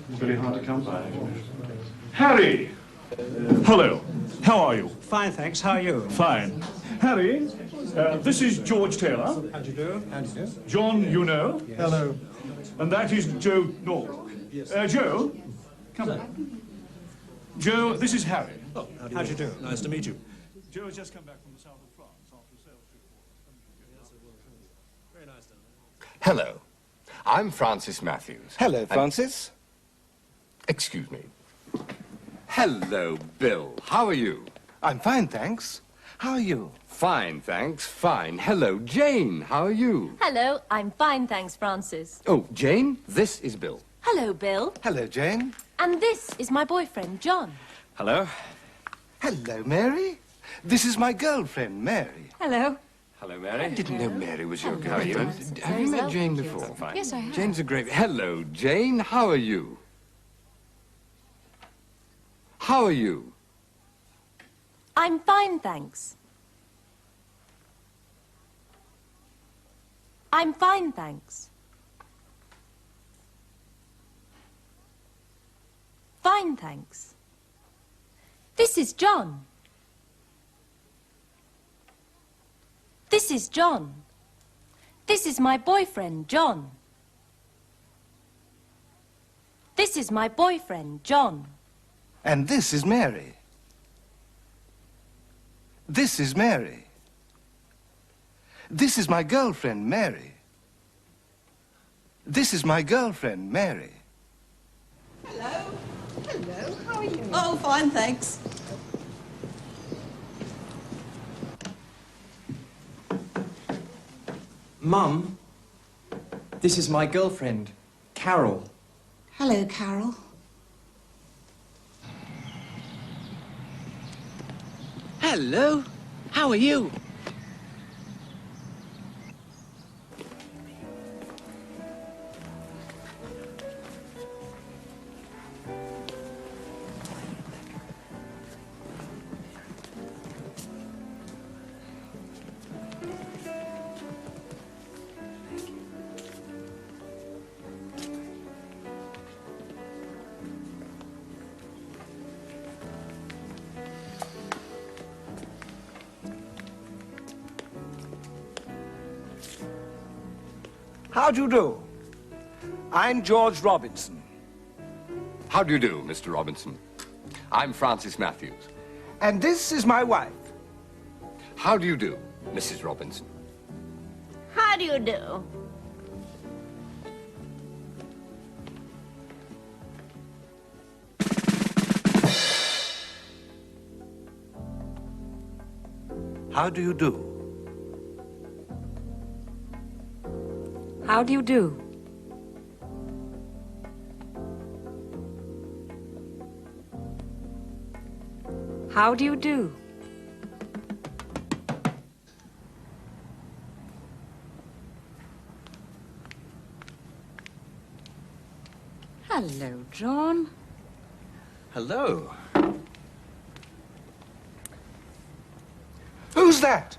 Very hard to come by. Harry! Hello. How are you? Fine, thanks. How are you? Fine. Harry, this is George Taylor. How do you do? How do you do? John, you know. Yes. Hello. And that is Joe Norwalk. Yes. Joe, come on. Joe, this is Harry. Oh, how do you do? Nice to meet you. Joe has just come back from the south of France after a sales trip. Very nice down there. Hello. I'm Francis Matthews. Hello, Francis. Excuse me. Hello, Bill. How are you? I'm fine, thanks. How are you? Fine, thanks. Fine. Hello, Jane. How are you? Hello, I'm fine, thanks, Francis. Oh, Jane, this is Bill. Hello, Bill. Hello, Jane. And this is my boyfriend, John. Hello. Hello, Mary. This is my girlfriend, Mary. Hello. Hello, Mary. I didn't know Mary was your Hello. girlfriend. Have you met Jane before? Fine. Yes, I have. Jane's a great... Hello, Jane. How are you? How are you? I'm fine, thanks. I'm fine, thanks. Fine, thanks. This is John. This is John. This is my boyfriend, John. This is my boyfriend, John. And this is Mary. This is Mary. This is my girlfriend, Mary. This is my girlfriend, Mary. Hello. Hello. How are you? Oh, fine, thanks. Mum, this is my girlfriend, Carol. Hello, Carol. Hello. How are you? How do you do? I'm George Robinson. How do you do, Mr. Robinson? I'm Francis Matthews. And this is my wife. How do you do, Mrs. Robinson? How do you do? How do you do? How do you do? How do you do? Hello, John. Hello. Who's that?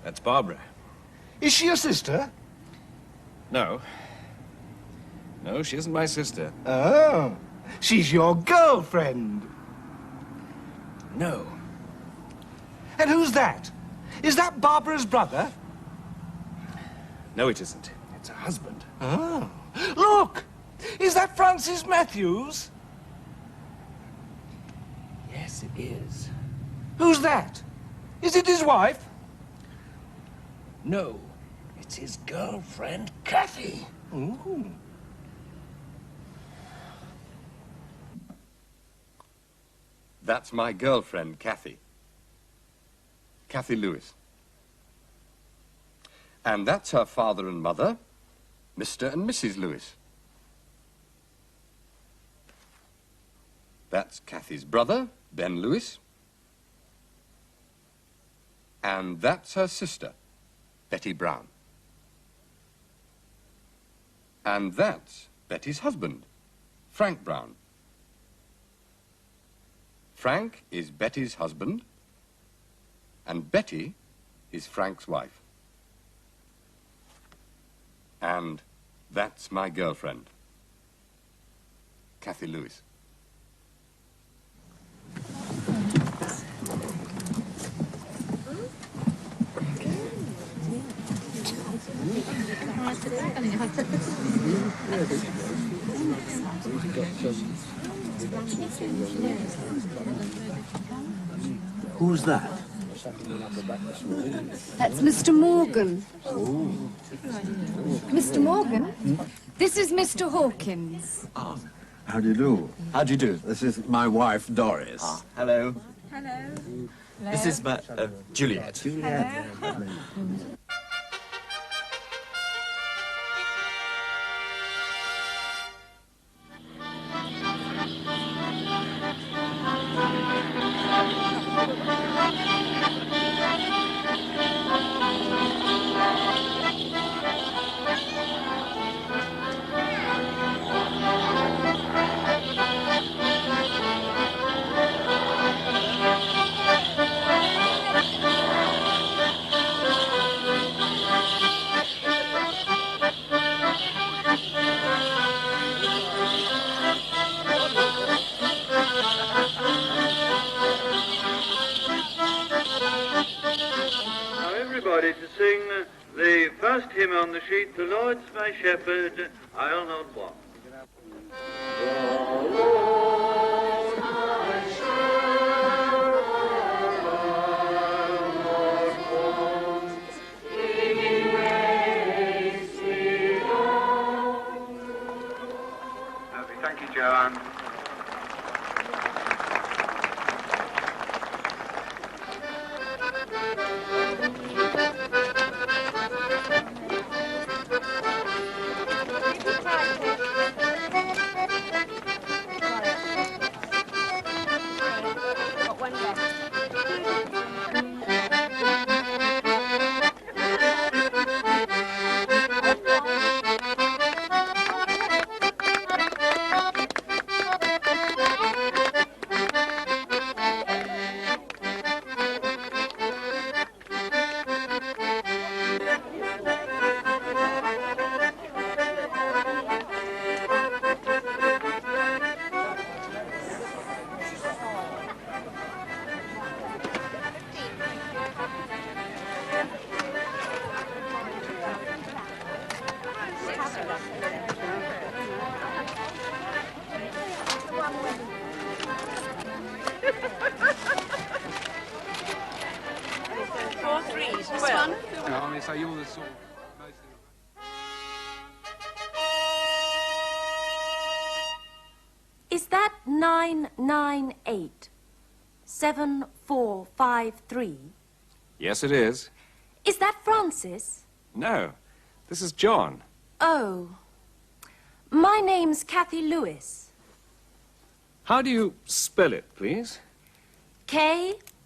That's Barbara. Is she your sister? No. No, she isn't my sister. Oh, she's your girlfriend. No. And who's that? Is that Barbara's brother? No, it isn't. It's her husband. Oh, look! Is that Francis Matthews? Yes, it is. Who's that? Is it his wife? No, it's his girlfriend, Kathy. Ooh. That's my girlfriend, Kathy. Kathy Lewis. And that's her father and mother, Mr. and Mrs. Lewis. That's Kathy's brother, Ben Lewis. And that's her sister, Betty Brown. And that's Betty's husband, Frank Brown. Frank is Betty's husband, and Betty is Frank's wife. And that's my girlfriend, Kathy Lewis. Who's that? That's Mr. Morgan. Mr. Morgan? This is Mr. Hawkins. How do you do? How do you do? This is my wife, Doris. Hello. Hello. This is my Juliet. Now everybody to sing the first hymn on the sheet, "The Lord's my shepherd, I'll not want." Lovely, thank you, Joanne. Is that 998 7453? Yes, it is. Is that Francis? No, this is John. Oh. My name's Kathy Lewis. How do you spell it, please? Kathylewis.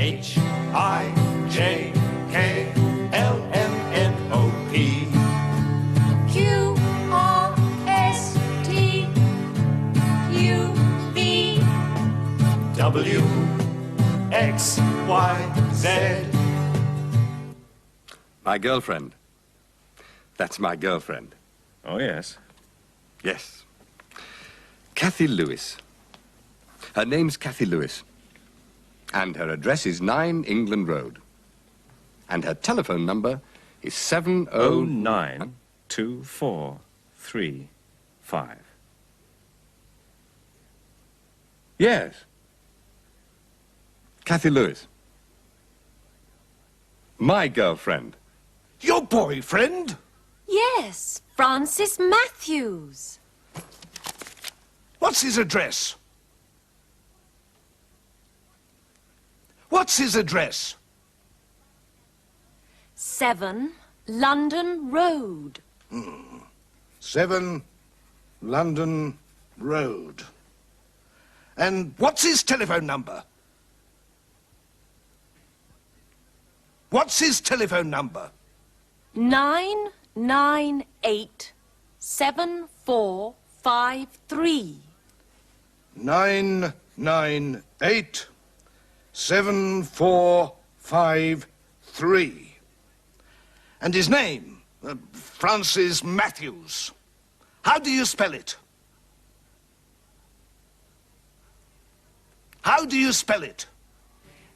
H-I-J-K-L-M-N-O-P. QRSTUV. W-X-Y-Z. My girlfriend. That's my girlfriend. Oh, yes. Yes. Kathy Lewis. Her name's Kathy Lewis. And her address is 9 England Road. And her telephone number is 7092435. Yes. Kathy Lewis. My girlfriend. Your boyfriend? Yes, Francis Matthews. What's his address? What's his address? 7 London Road. 7 London Road. And what's his telephone number? What's his telephone number? 998-7453. 998-7453. And his name? Francis Matthews. How do you spell it? How do you spell it?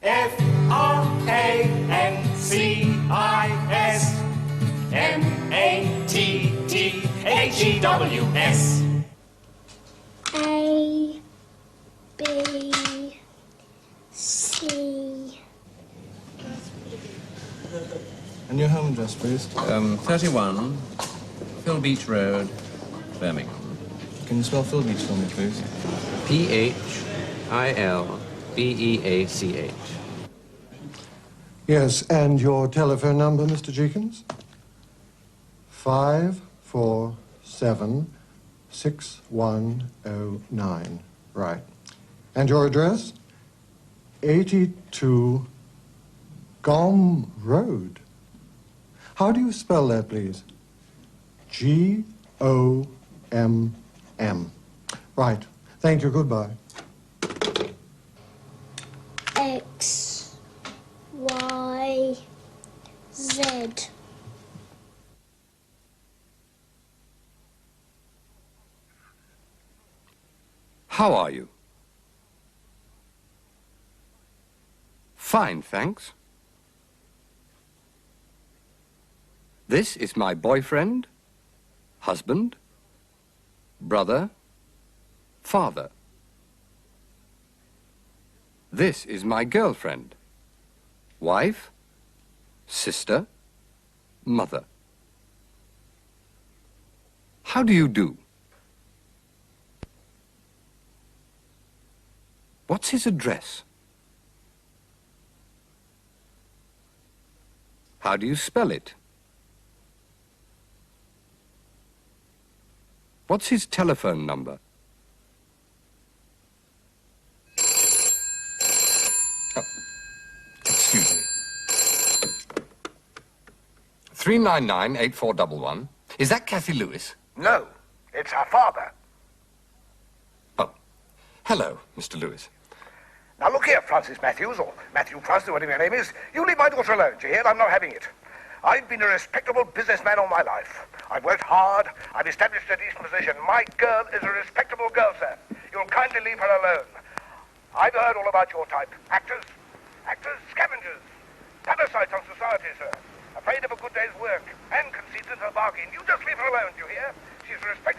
Francismatthews. A, B, C. And your home address, please? 31 Phil Beach Road, Birmingham. Can you spell Phil Beach for me, please? Philbeach. Yes, and your telephone number, Mr. Jeekins? 547-6109. Right. And your address? 82 Gom Road. How do you spell that, please? G-O-M-M. Right. Thank you. Goodbye. X, Y, Z. How are you? Fine, thanks. This is my boyfriend, husband, brother, father. This is my girlfriend, wife, sister, mother. How do you do? What's his address? How do you spell it? What's his telephone number? Oh, excuse me. 399-8411. Is that Kathy Lewis? No, it's her father. Oh, hello, Mr. Lewis. Now look here, Francis Matthews, or Matthew Francis, whatever your name is. You leave my daughter alone, do you hear? I'm not having it. I've been a respectable businessman all my life. I've worked hard. I've established a decent position. My girl is a respectable girl, sir. You'll kindly leave her alone. I've heard all about your type. Actors, scavengers, parasites on society, sir. Afraid of a good day's work and conceited into the bargain. You just leave her alone, do you hear? She's a respectable